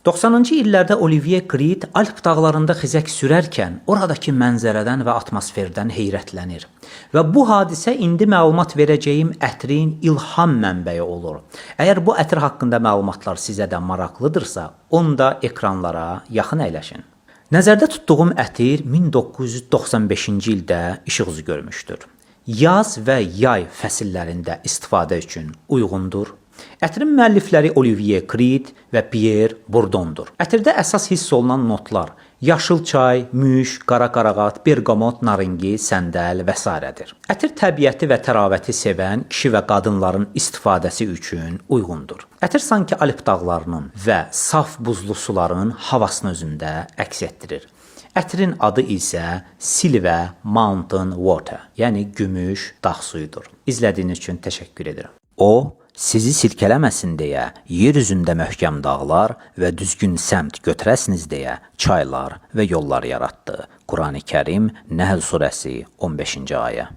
90-cı illərdə Olivier Creed Alp dağlarında xizək sürərkən oradakı mənzərədən və atmosferdən heyrətlənir. Və bu hadisə indi məlumat verəcəyim ətrin ilham mənbəyi olur. Əgər bu ətir haqqında məlumatlar sizə də maraqlıdırsa, onda ekranlara yaxın əyləşin. Nəzərdə tutduğum ətir 1995-ci ildə işıq üzü görmüşdür. Yaz və yay fəsillərində istifadə üçün uyğundur. Ətrin müəllifləri Olivier Creed və Pierre Bourdondur. Ətirdə əsas hiss olunan notlar yaşıl çay, müş, qara qarağat, bergamot, naringi, səndəl və s.dir. Ətir təbiəti və təravəti sevən kişi və qadınların istifadəsi üçün uyğundur. Ətir sanki Alp dağlarının və saf buzlu suların havasını özündə əks etdirir. Ətrin adı isə Silver Mountain Water, yəni gümüş dağ suyudur. İzlədiyiniz üçün təşəkkür edirəm. O, sizi silkələməsin deyə yer üzündə möhkəm dağlar və düzgün səmt götürəsiniz deyə çaylar və yollar yaratdı. Qurani Kərim, Nəhl surəsi 15-ci ayə.